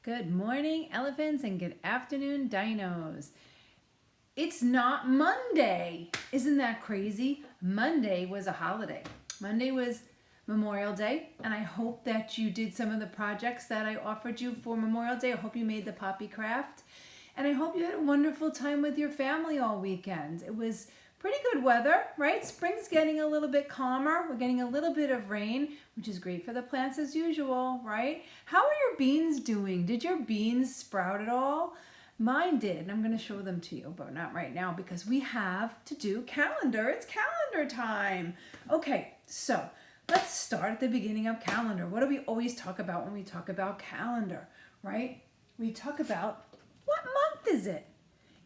Good morning, elephants, and good afternoon, dinos. It's not Monday. Isn't that crazy? Monday was a holiday. Monday was Memorial Day, and I hope that you did some of the projects that I offered you for Memorial Day. I hope you made the poppy craft, and I hope you had a wonderful time with your family all weekend. It was pretty good weather, right? Spring's getting a little bit calmer. We're getting a little bit of rain, which is great for the plants as usual, right? How are your beans doing? Did your beans sprout at all? Mine did, and I'm going to show them to you, but not right now because we have to do calendar. It's calendar time. Okay, so let's start at the beginning of calendar. What do we always talk about when we talk about calendar, right? We talk about what month is it?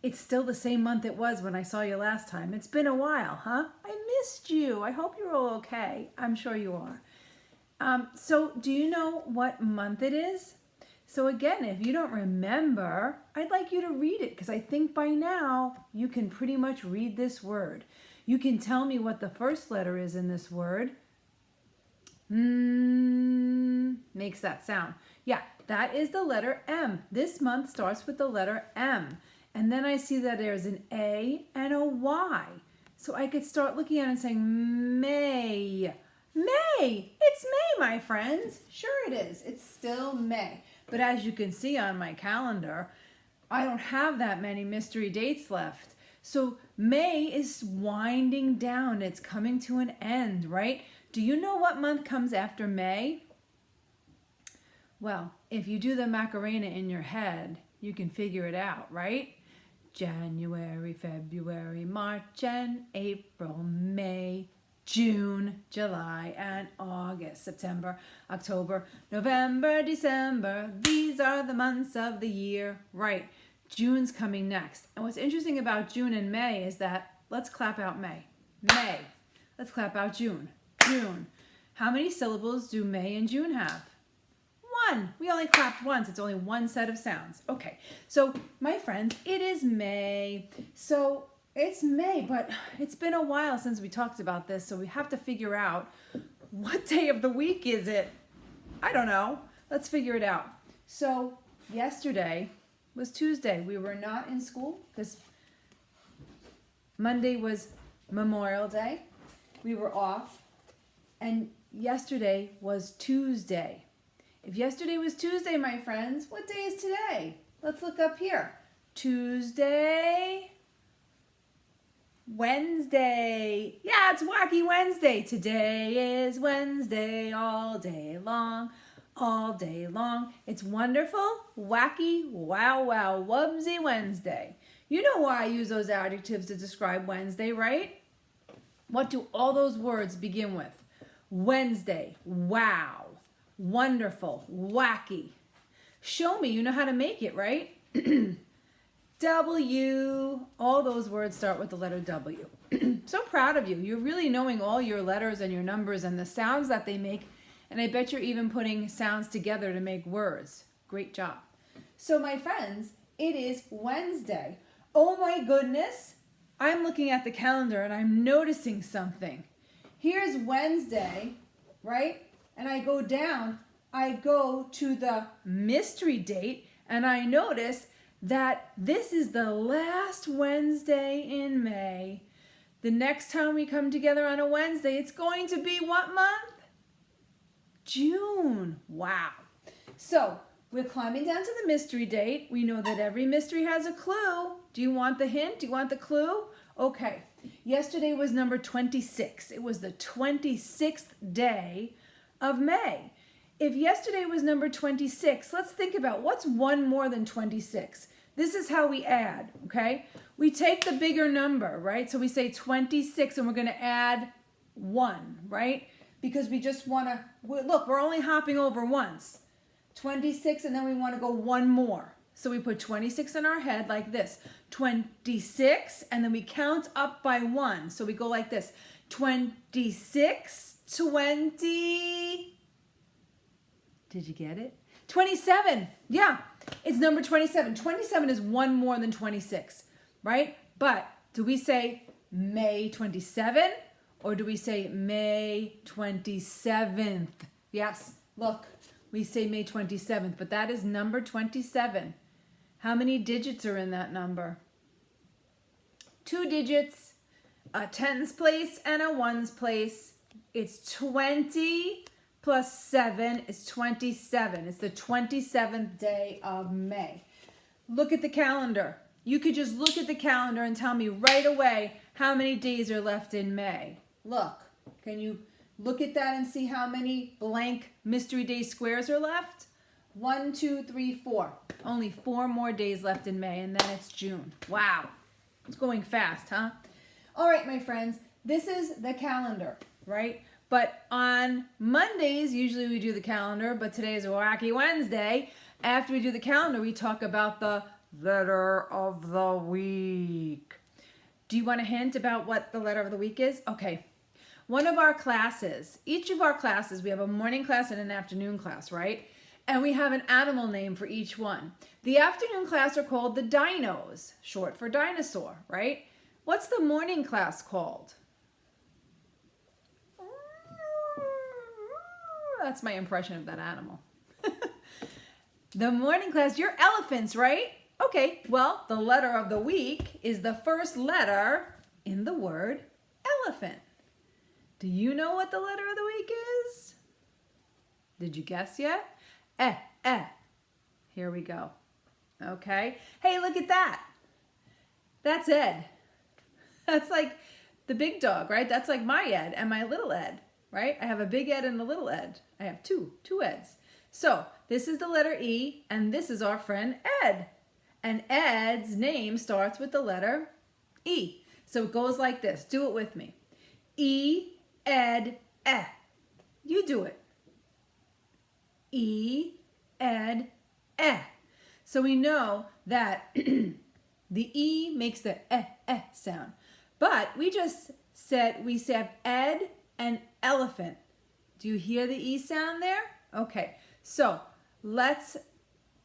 It's still the same month it was when I saw you last time. It's been a while, huh? I missed you. I hope you're all okay. I'm sure you are. So do you know what month it is? So again, if you don't remember, I'd like you to read it because I think by now you can pretty much read this word. You can tell me what the first letter is in this word. Makes that sound. Yeah, that is the letter M. This month starts with the letter M. And then I see that there's an A and a Y. So I could start looking at it and saying May. May! It's May, my friends. Sure it is. It's still May. But as you can see on my calendar, I don't have that many mystery dates left. So May is winding down. It's coming to an end, right? Do you know what month comes after May? Well, if you do the Macarena in your head, you can figure it out, right? January, February, March, and April, May, June, July, and August, September, October, November, December. These are the months of the year. Right. June's coming next. And what's interesting about June and May is that, let's clap out May. May. Let's clap out June. June. How many syllables do May and June have? One. We only clapped once. It's only one set of sounds. Okay. So, my friends, it is May. So, it's May, but it's been a while since we talked about this, so we have to figure out what day of the week is it? I don't know. Let's figure it out. So, yesterday was Tuesday. We were not in school because Monday was Memorial Day. We were off, and yesterday was Tuesday. If yesterday was Tuesday, my friends, what day is today? Let's look up here. Tuesday, Wednesday. Yeah, it's Wacky Wednesday. Today is Wednesday all day long, all day long. It's wonderful, wacky, wow, wow, wubsy Wednesday. You know why I use those adjectives to describe Wednesday, right? What do all those words begin with? Wednesday, wow. Wonderful, wacky. Show me, you know how to make it, right? W, all those words start with the letter W. So proud of you. You're really knowing all your letters and your numbers and the sounds that they make, and I bet you're even putting sounds together to make words. Great job. So my friends, it is Wednesday. Oh my goodness, I'm looking at the calendar and I'm noticing something. Here's Wednesday, right? And I go down, I go to the mystery date, and I notice that this is the last Wednesday in May. The next time we come together on a Wednesday, it's going to be what month? June. Wow. So we're climbing down to the mystery date. We know that every mystery has a clue. Do you want the hint? Do you want the clue? Okay. Yesterday was number 26. It was the 26th day of May. If yesterday was number 26, let's think about what's one more than 26. This is how we add, okay? We take the bigger number, right? So we say 26 and we're going to add 1, right? Because we just want to, look, we're only hopping over once. 26 and then we want to go one more. So we put 26 in our head like this. 26 and then we count up by 1. So we go like this. 26, 20. Did you get it? 27. Yeah, it's number 27. 27 is one more than 26, right? But do we say May 27 or do we say May 27th? Yes, look, we say May 27th, but that is number 27. How many digits are in that number? 2 digits, a tens place and a ones place. It's 20 plus 7 is 27. It's the 27th day of May. Look at the calendar. You could just look at the calendar and tell me right away how many days are left in May. Look, can you look at that and see how many blank Mystery Day squares are left? 1, 2, 3, 4. Only 4 more days left in May, and then it's June. Wow. It's going fast, huh? All right, my friends, this is the calendar, right? But on Mondays, usually we do the calendar, but today is a wacky Wednesday. After we do the calendar, we talk about the letter of the week. Do you want a hint about what the letter of the week is? Okay. One of our classes, each of our classes, we have a morning class and an afternoon class, right? And we have an animal name for each one. The afternoon class are called the dinos, short for dinosaur, right? What's the morning class called? That's my impression of that animal. The morning class, you're elephants, right? Okay, well, the letter of the week is the first letter in the word elephant. Do you know what the letter of the week is? Did you guess yet? Eh. Here we go. Okay. Hey, look at that. That's Ed. That's like the big dog, right? That's like my Ed and my little Ed, right? I have a big Ed and a little Ed. I have two Eds. So this is the letter E, and this is our friend Ed. And Ed's name starts with the letter E. So it goes like this. Do it with me. E, Ed, eh. You do it. E, Ed, eh. So we know that the E makes the sound. But we just said we have Ed and elephant. Do you hear the E sound there? Okay, so let's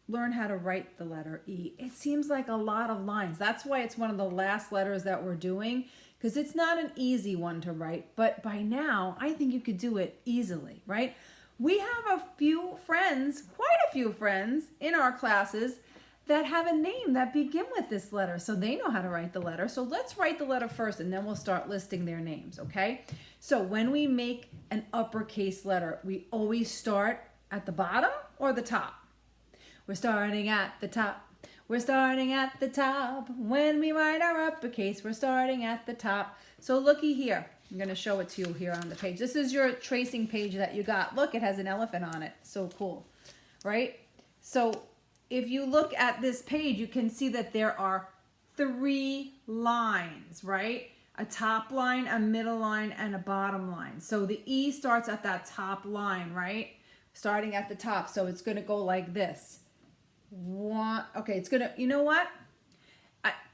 learn how to write the letter E. It seems like a lot of lines. That's why it's one of the last letters that we're doing, because it's not an easy one to write, but by now I think you could do it easily, right? We have a few friends, quite a few friends in our classes that have a name that begin with this letter, so they know how to write the letter. So let's write the letter first and then we'll start listing their names, okay? So when we make an uppercase letter, we always start at the bottom or the top? We're starting at the top. We're starting at the top. When we write our uppercase, we're starting at the top. So looky here. I'm going to show it to you here on the page. This is your tracing page that you got. Look, it has an elephant on it. So cool, right? So if you look at this page, you can see that there are 3 lines, right? A top line, a middle line, and a bottom line. So the E starts at that top line, right? Starting at the top. So it's going to go like this. Okay, it's gonna, you know what?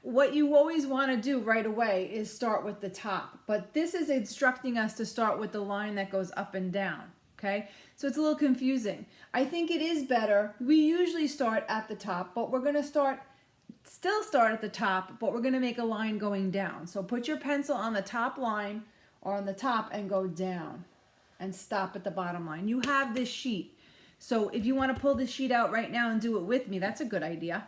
What you always want to do right away is start with the top, but this is instructing us to start with the line that goes up and down, okay? So it's a little confusing. I think it is better. We usually start at the top, but we're gonna still start at the top, but we're gonna make a line going down. So put your pencil on the top line or on the top and go down and stop at the bottom line. You have this sheet. So if you want to pull the sheet out right now and do it with me, that's a good idea.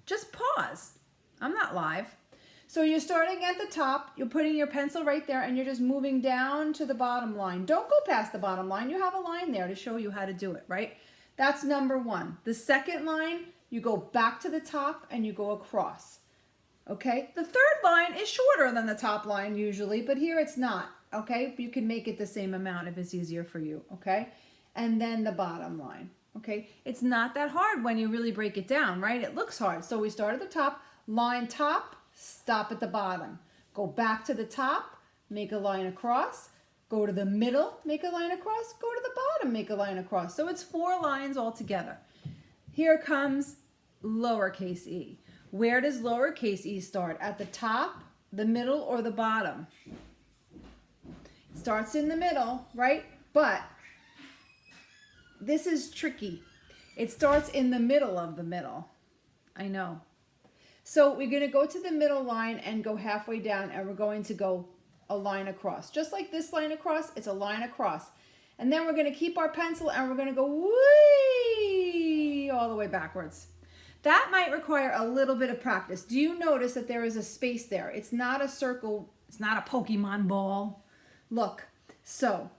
Just pause. I'm not live. So you're starting at the top, you're putting your pencil right there, and you're just moving down to the bottom line. Don't go past the bottom line. You have a line there to show you how to do it, right? That's number 1. The second line, you go back to the top and you go across. Okay? The third line is shorter than the top line usually, but here it's not. Okay? You can make it the same amount if it's easier for you. Okay? And then the bottom line, okay? It's not that hard when you really break it down, right? It looks hard. So we start at the top, line top, stop at the bottom. Go back to the top, make a line across, go to the middle, make a line across, go to the bottom, make a line across. So it's 4 lines all together. Here comes lowercase e. Where does lowercase e start? At the top, the middle, or the bottom? It starts in the middle, right? But this is tricky. It starts in the middle of the middle. I know. So we're going to go to the middle line and go halfway down, and we're going to go a line across. Just like this line across, it's a line across. And then we're going to keep our pencil and we're going to go whee all the way backwards. That might require a little bit of practice. Do you notice that there is a space there? It's not a circle. It's not a Pokemon ball. Look. So,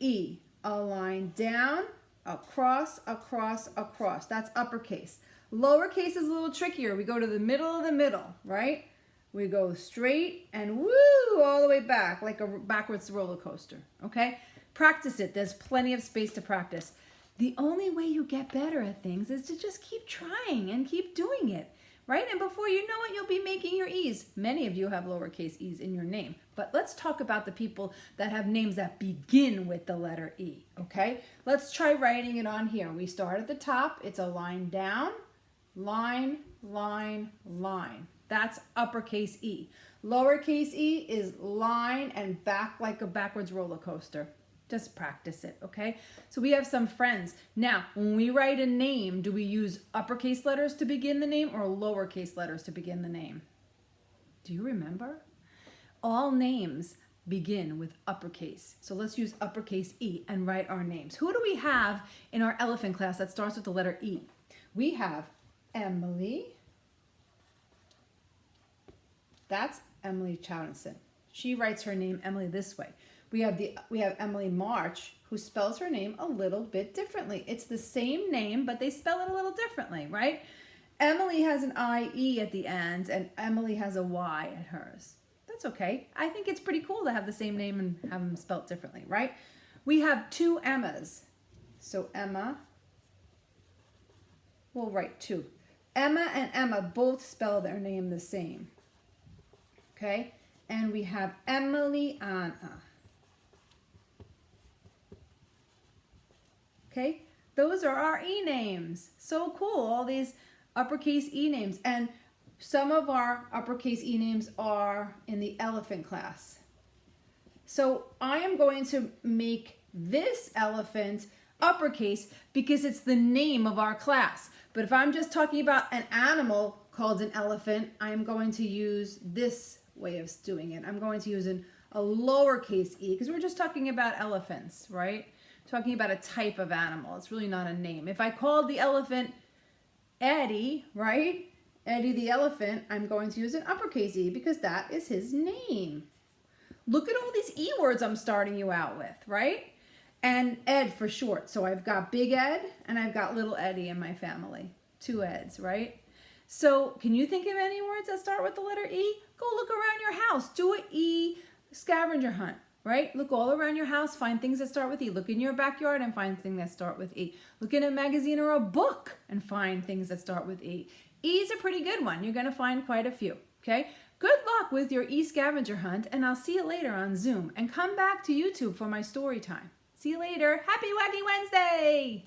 E, a line down, across, across, across. That's uppercase. Lowercase is a little trickier. We go to the middle of the middle, right? We go straight and woo all the way back like a backwards roller coaster, okay? Practice it. There's plenty of space to practice. The only way you get better at things is to just keep trying and keep doing it, right? And before you know it, you'll be making your E's. Many of you have lowercase e's in your name. But let's talk about the people that have names that begin with the letter E, okay? Let's try writing it on here. We start at the top. It's a line down, line, line, line. That's uppercase E. Lowercase e is line and back like a backwards roller coaster. Just practice it, okay? So we have some friends. Now, when we write a name, do we use uppercase letters to begin the name or lowercase letters to begin the name? Do you remember? All names begin with uppercase. So let's use uppercase E and write our names. Who do we have in our elephant class that starts with the letter E? We have Emily. That's Emily Chowdinson. She writes her name Emily this way. We have Emily March, who spells her name a little bit differently. It's the same name, but they spell it a little differently, right? Emily has an I-E at the end, and Emily has a Y at hers. That's okay. I think it's pretty cool to have the same name and have them spelled differently, right? We have two Emmas. So Emma, we'll write two. Emma and Emma both spell their name the same. Okay? And we have Emily Anna. Okay? Those are our E names. So cool, all these uppercase E names. And some of our uppercase E names are in the elephant class. So I am going to make this elephant uppercase because it's the name of our class. But if I'm just talking about an animal called an elephant, I'm going to use this way of doing it. I'm going to use a lowercase e because we're just talking about elephants, right? Talking about a type of animal. It's really not a name. If I called the elephant Eddie, right? Eddie the elephant, I'm going to use an uppercase E because that is his name. Look at all these E words I'm starting you out with, right? And Ed for short. So I've got Big Ed and I've got Little Eddie in my family. Two Eds, right? So can you think of any words that start with the letter E? Go look around your house. Do an E scavenger hunt, right? Look all around your house, find things that start with E. Look in your backyard and find things that start with E. Look in a magazine or a book and find things that start with E. E is a pretty good one. You're going to find quite a few, okay? Good luck with your E scavenger hunt, and I'll see you later on Zoom. And come back to YouTube for my story time. See you later. Happy Wacky Wednesday!